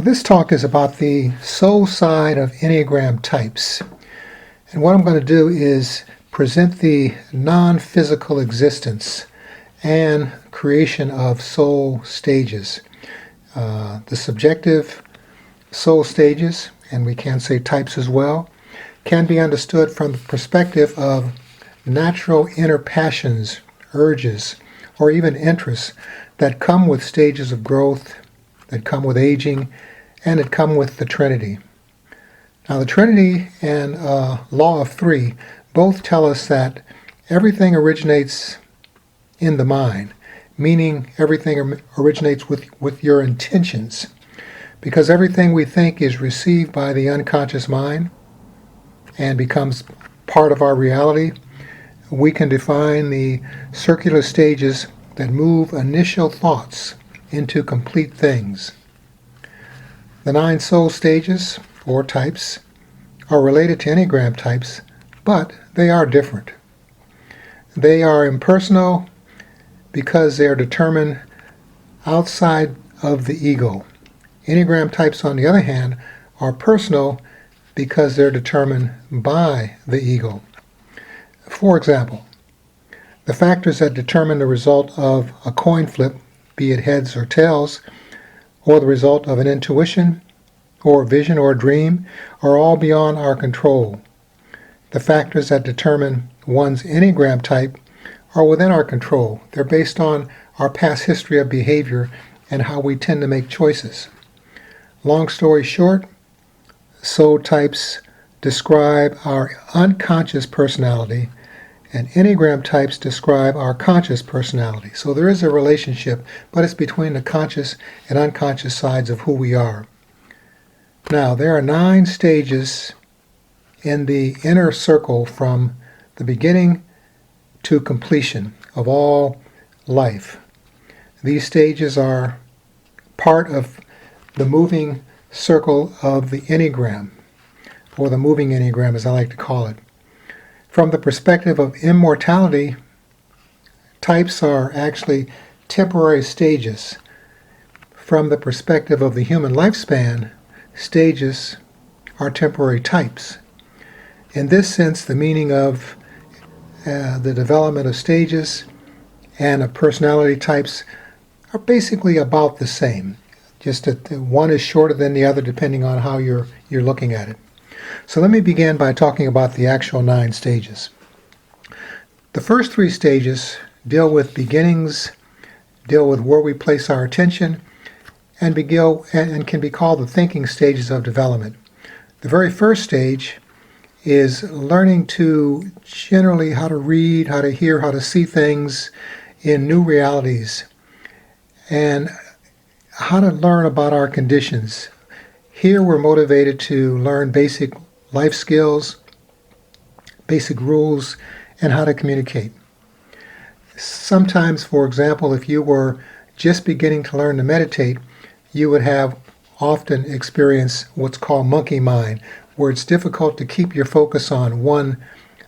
This talk is about the soul side of Enneagram types. And what I'm going to do is present the non-physical existence and creation of soul stages. The subjective soul stages, and we can say types as well, can be understood from the perspective of natural inner passions, urges, or even interests that come with stages of growth, that come with aging, and that come with the trinity. Now the trinity and law of three both tell us that everything originates in the mind, meaning everything originates with your intentions. Because everything we think is received by the unconscious mind and becomes part of our reality, we can define the circular stages that move initial thoughts into complete things. The 9 soul stages, or types, are related to Enneagram types, but they are different. They are impersonal because they are determined outside of the ego. Enneagram types, on the other hand, are personal because they're determined by the ego. For example, the factors that determine the result of a coin flip, be it heads or tails, or the result of an intuition, or vision or dream, are all beyond our control. The factors that determine one's Enneagram type are within our control. They're based on our past history of behavior and how we tend to make choices. Long story short, soul types describe our unconscious personality, and Enneagram types describe our conscious personality. So there is a relationship, but it's between the conscious and unconscious sides of who we are. Now, there are 9 stages in the inner circle from the beginning to completion of all life. These stages are part of the moving circle of the Enneagram, or the moving Enneagram as I like to call it. From the perspective of immortality, types are actually temporary stages. From the perspective of the human lifespan, stages are temporary types. In this sense, the meaning of the development of stages and of personality types are basically about the same, just that one is shorter than the other depending on how you're looking at it. So let me begin by talking about the actual 9 stages. The first 3 stages deal with beginnings, deal with where we place our attention, and can be called the thinking stages of development. The very first stage is learning to generally how to read, how to hear, how to see things in new realities, and how to learn about our conditions. Here we're motivated to learn basic life skills, basic rules, and how to communicate. Sometimes, for example, if you were just beginning to learn to meditate, you would have often experienced what's called monkey mind, where it's difficult to keep your focus on one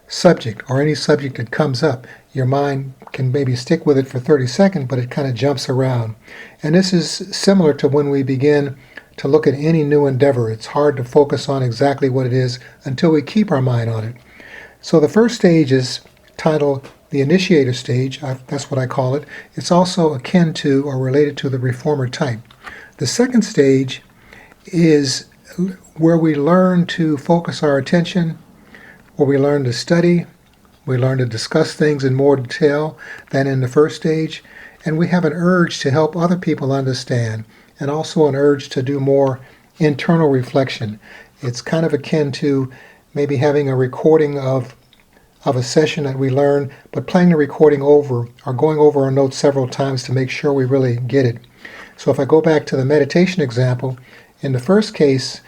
subject or any subject that comes up. Your mind can maybe stick with it for 30 seconds, but it kind of jumps around. And this is similar to when we begin to look at any new endeavor. It's hard to focus on exactly what it is until we keep our mind on it. So the first stage is titled the initiator stage. That's what I call it. It's also akin to or related to the reformer type. The second stage is where we learn to focus our attention, where we learn to study, we learn to discuss things in more detail than in the first stage, and we have an urge to help other people understand, and also an urge to do more internal reflection. It's kind of akin to maybe having a recording of a session that we learn, but playing the recording over or going over our notes several times to make sure we really get it. So if I go back to the meditation example, in the first case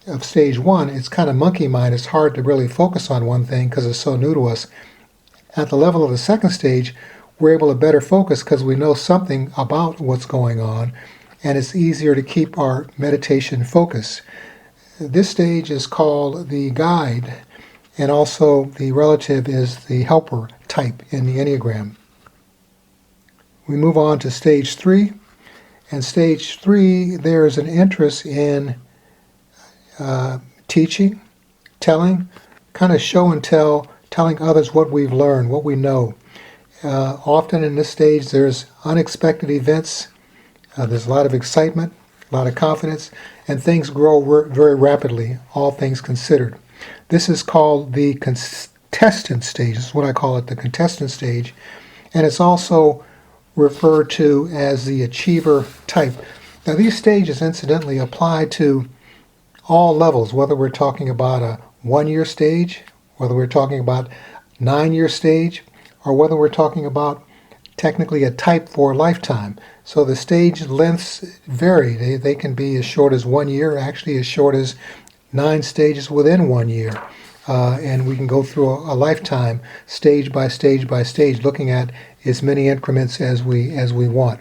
of stage 1, it's kind of monkey mind. It's hard to really focus on one thing because it's so new to us. At the level of the second stage, we're able to better focus because we know something about what's going on, and it's easier to keep our meditation focus. This stage is called the guide, and also the relative is the helper type in the Enneagram. We move on to stage 3, And stage 3, there is an interest in teaching, telling, kind of show and tell, telling others what we've learned, what we know. Often in this stage, there's unexpected events. There's a lot of excitement, a lot of confidence, and things grow very rapidly, all things considered. This is called the contestant stage. This is what I call it, the contestant stage. And it's also referred to as the achiever type. Now, these stages, incidentally, apply to all levels, whether we're talking about a 1-year stage, whether we're talking about 9-year stage, or whether we're talking about technically a type for a lifetime. So the stage lengths vary. They can be as short as 1 year, actually as short as 9 stages within 1 year. And we can go through a lifetime, stage by stage by stage, looking at as many increments as we want.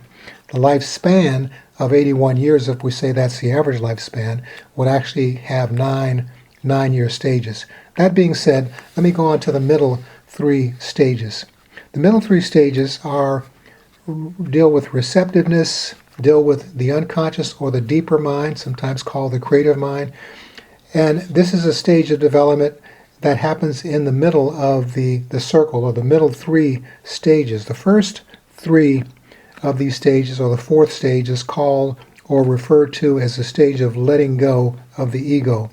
The lifespan of 81 years, if we say that's the average lifespan, would actually have 9-year stages. That being said, let me go on to the middle 3 stages. The middle 3 stages deal with receptiveness, deal with the unconscious or the deeper mind, sometimes called the creative mind. And this is a stage of development that happens in the middle of the circle, or the middle 3 stages. The first 3 of these stages, or the 4th stage, is called or referred to as the stage of letting go of the ego.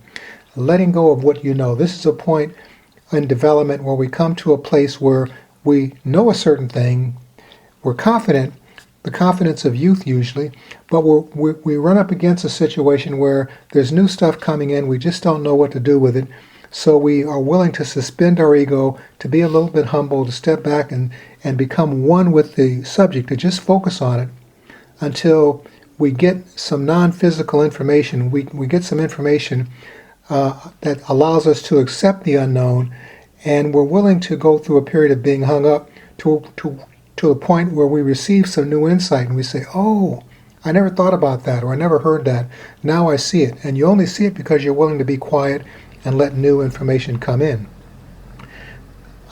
Letting go of what you know. This is a point in development where we come to a place where we know a certain thing, we're confident, the confidence of youth usually, but we run up against a situation where there's new stuff coming in, we just don't know what to do with it, so we are willing to suspend our ego, to be a little bit humble, to step back and become one with the subject, to just focus on it until we get some non-physical information, we get some information that allows us to accept the unknown, and we're willing to go through a period of being hung up to a point where we receive some new insight and we say, oh, I never thought about that, or I never heard that. Now I see it. And you only see it because you're willing to be quiet and let new information come in.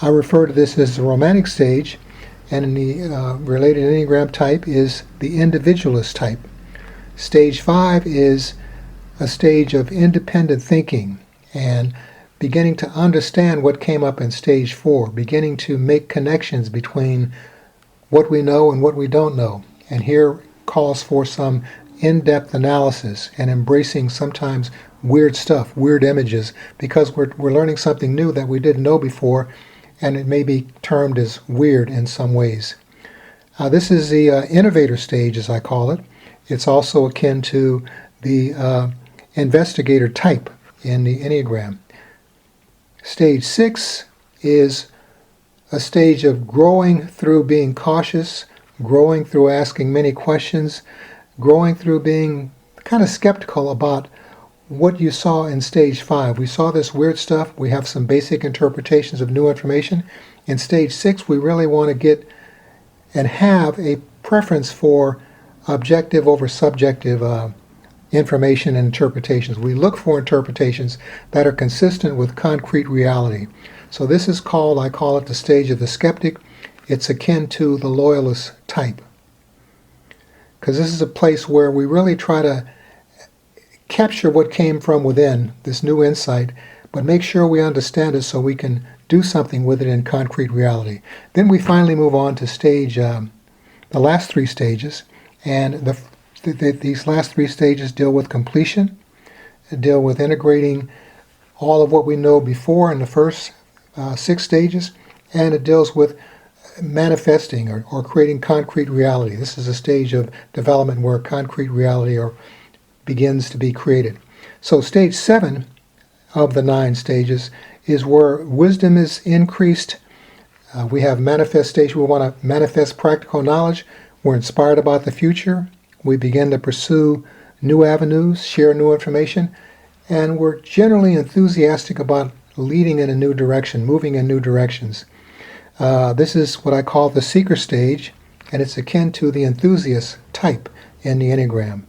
I refer to this as the romantic stage, and in the related Enneagram type is the individualist type. Stage 5 is a stage of independent thinking and beginning to understand what came up in stage 4, beginning to make connections between what we know and what we don't know. And here calls for some in-depth analysis and embracing sometimes weird stuff, weird images, because we're learning something new that we didn't know before, and it may be termed as weird in some ways. This is the innovator stage, as I call it. It's also akin to the investigator type in the Enneagram. Stage 6 is a stage of growing through being cautious, growing through asking many questions, growing through being kind of skeptical about what you saw in stage 5. We saw this weird stuff. We have some basic interpretations of new information. In stage 6, we really want to get and have a preference for objective over subjective information and interpretations. We look for interpretations that are consistent with concrete reality. So this is called, I call it the stage of the skeptic. It's akin to the loyalist type, because this is a place where we really try to capture what came from within, this new insight, but make sure we understand it so we can do something with it in concrete reality. Then we finally move on to stage, the last 3 stages, and these last 3 stages deal with completion, deal with integrating all of what we know before in the first 6 stages, and it deals with manifesting or creating concrete reality. This is a stage of development where concrete reality begins to be created. So stage 7 of the 9 stages is where wisdom is increased. We have manifestation. We want to manifest practical knowledge. We're inspired about the future. We begin to pursue new avenues, share new information, and we're generally enthusiastic about leading in a new direction, moving in new directions. This is what I call the seeker stage, and it's akin to the enthusiast type in the Enneagram.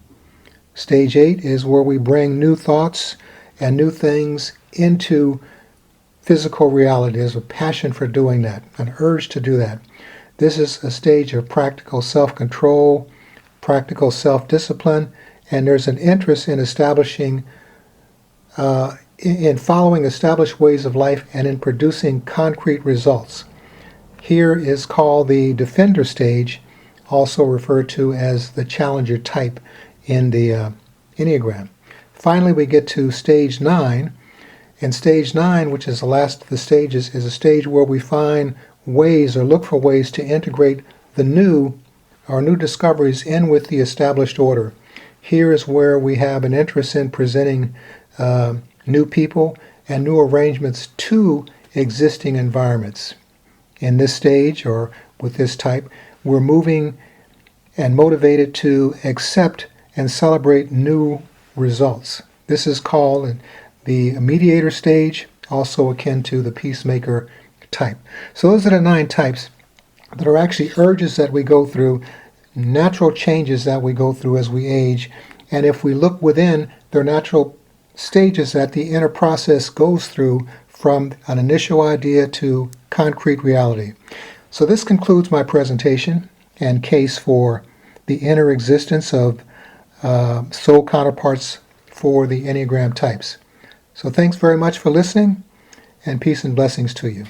Stage 8 is where we bring new thoughts and new things into physical reality. There's a passion for doing that, an urge to do that. This is a stage of practical self-control, practical self-discipline, and there's an interest in in following established ways of life and in producing concrete results. Here is called the defender stage, also referred to as the challenger type in the Enneagram. Finally, we get to stage 9. And stage 9, which is the last of the stages, is a stage where we find ways or look for ways to integrate the new discoveries in with the established order. Here is where we have an interest in presenting new people and new arrangements to existing environments. In this stage, or with this type, we're moving and motivated to accept and celebrate new results. This is called the mediator stage, also akin to the peacemaker type. So those are the 9 types that are actually urges that we go through, natural changes that we go through as we age. And if we look within, they're natural stages that the inner process goes through from an initial idea to concrete reality. So this concludes my presentation and case for the inner existence of soul counterparts for the Enneagram types. So thanks very much for listening, and peace and blessings to you.